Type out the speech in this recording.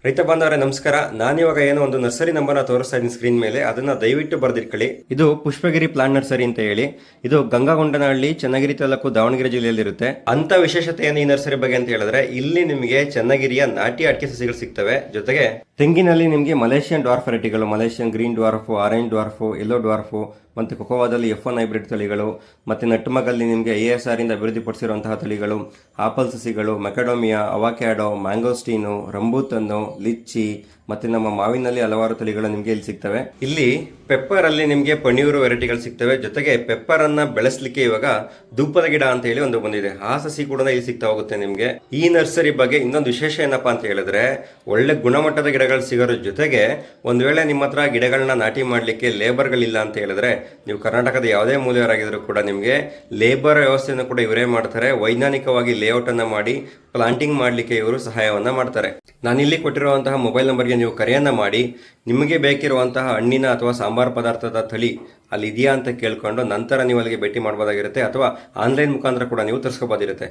ರೈತ ಬಾಂಧವರೇ ನಮಸ್ಕಾರ. ನಾನಿವಾಗ ಏನೋ ಒಂದು ನರ್ಸರಿ ನಂಬರ್ನ ತೋರಿಸ್ತಾ ಇದ್ದೀನಿ ಸ್ಕ್ರೀನ್ ಮೇಲೆ. ಅದನ್ನ ದಯವಿಟ್ಟು ಬರ್ದಿಟ್ಕೊಳ್ಳಿ. ಇದು ಪುಷ್ಪಗಿರಿ ಪ್ಲಾಂಟ್ ನರ್ಸರಿ ಅಂತ ಹೇಳಿ. ಇದು ಗಂಗಾಗೊಂಡನಹಳ್ಳಿ, ಚನ್ನಗಿರಿ ತಾಲೂಕು, ದಾವಣಗೆರೆ ಜಿಲ್ಲೆಯಲ್ಲಿ ಇರುತ್ತೆ. ಅಂತ ವಿಶೇಷತೆ ಏನು ಈ ನರ್ಸರಿ ಬಗ್ಗೆ ಅಂತ ಹೇಳಿದ್ರೆ, ಇಲ್ಲಿ ನಿಮಗೆ ಚನ್ನಗಿರಿಯ ನಾಟಿ ಅಡಿಕೆ ಸಸಿಗಳು ಸಿಗ್ತವೆ. ಜೊತೆಗೆ ತೆಂಗಿನಲ್ಲಿ ನಿಮಗೆ ಮಲೇಷಿಯನ್ ಡ್ವಾರ್ಫ್ ವೆರೈಟಿಗಳು, Malaysian green dwarf, orange dwarf, yellow dwarf, ಮತ್ತೆ ಕೊಕೋವಾದಲ್ಲಿ F1 ಹೈಬ್ರಿಡ್ ತಳಿಗಳು, ಮತ್ತೆ ನಟ್ಟಮಗಲ್ಲಿ ನಿಮಗೆ ASR ಇಂದ ಅಭಿವೃದ್ಧಿಪಡಿಸಿರುವಂತಹ ತಳಿಗಳು, ಆಪಲ್ ಸಸಿಗಳು, ಮೆಕಡೋಮಿಯಾ, ಅವಾಕ್ಯಾಡೋ, ಮ್ಯಾಂಗೋಸ್ಟೀನು, ರಂಬೂತನ್ನು, ಲಿಚ್ಚಿ, ಮತ್ತೆ ನಮ್ಮ ಮಾವಿನಲ್ಲಿ ಹಲವಾರು ತಳಿಗಳು ನಿಮಗೆ ಇಲ್ಲಿ ಸಿಗ್ತವೆ. ಇಲ್ಲಿ ಪೆಪ್ಪರ್ ಅಲ್ಲಿ ನಿಮಗೆ ಪನ್ನೀರು ವೆರೈಟಿಗಳು ಸಿಗ್ತವೆ. ಜೊತೆಗೆ ಪೆಪ್ಪರ್ ಅನ್ನ ಬೆಳೆಸಲಿಕ್ಕೆ ಇವಾಗ ಧೂಪದ ಗಿಡ ಅಂತ ಹೇಳಿ ಒಂದು ಬಂದಿದೆ. ಆ ಸಸಿ ಕೂಡ ಇಲ್ಲಿ ಸಿಗ್ತಾ ಹೋಗುತ್ತೆ ನಿಮಗೆ. ಈ ನರ್ಸರಿ ಬಗ್ಗೆ ಇನ್ನೊಂದು ವಿಶೇಷ ಏನಪ್ಪಾ ಅಂತ ಹೇಳಿದ್ರೆ, ಒಳ್ಳೆ ಗುಣಮಟ್ಟದ ಗಿಡಗಳು ಸಿಗೋದ್ರ ಜೊತೆಗೆ ಒಂದ್ ವೇಳೆ ನಿಮ್ಮ ಹತ್ರ ಗಿಡಗಳನ್ನ ನಾಟಿ ಮಾಡ್ಲಿಕ್ಕೆ ಲೇಬರ್ಗಳಿಲ್ಲ ಅಂತ ಹೇಳಿದ್ರೆ, ನೀವು ಕರ್ನಾಟಕದ ಯಾವುದೇ ಮೂಲೆಯವರಾಗಿದ್ರು ಕೂಡ ನಿಮಗೆ ಲೇಬರ್ ವ್ಯವಸ್ಥೆಯನ್ನು ಕೂಡ ಇವರೇ ಮಾಡ್ತಾರೆ. ವೈಜ್ಞಾನಿಕವಾಗಿ ಲೇಔಟ್ ಅನ್ನ ಮಾಡಿ ಪ್ಲಾಂಟಿಂಗ್ ಮಾಡಲಿಕ್ಕೆ ಇವರು ಸಹಾಯವನ್ನ ಮಾಡ್ತಾರೆ. ನಾನಿಲ್ಲಿ ಕೊಟ್ಟಿರುವಂತಹ ಮೊಬೈಲ್ ನಂಬರ್ಗೆ ನೀವು ಕರೆಯನ್ನ ಮಾಡಿ ನಿಮಗೆ ಬೇಕಿರುವಂತಹ ಹಣ್ಣಿನ ಅಥವಾ ಸಾಂಬಾರ್ ಪದಾರ್ಥದ ತಳಿ ಅಲ್ಲಿ ಇದೆಯಾ ಅಂತ ಕೇಳ್ಕೊಂಡು ನಂತರ ನೀವು ಅಲ್ಲಿಗೆ ಭೇಟಿ ಮಾಡಬಹುದಾಗಿರುತ್ತೆ, ಅಥವಾ ಆನ್ಲೈನ್ ಮುಖಾಂತರ ಕೂಡ ನೀವು ತರಿಸ್ಕೋಬೋದಿರುತ್ತೆ.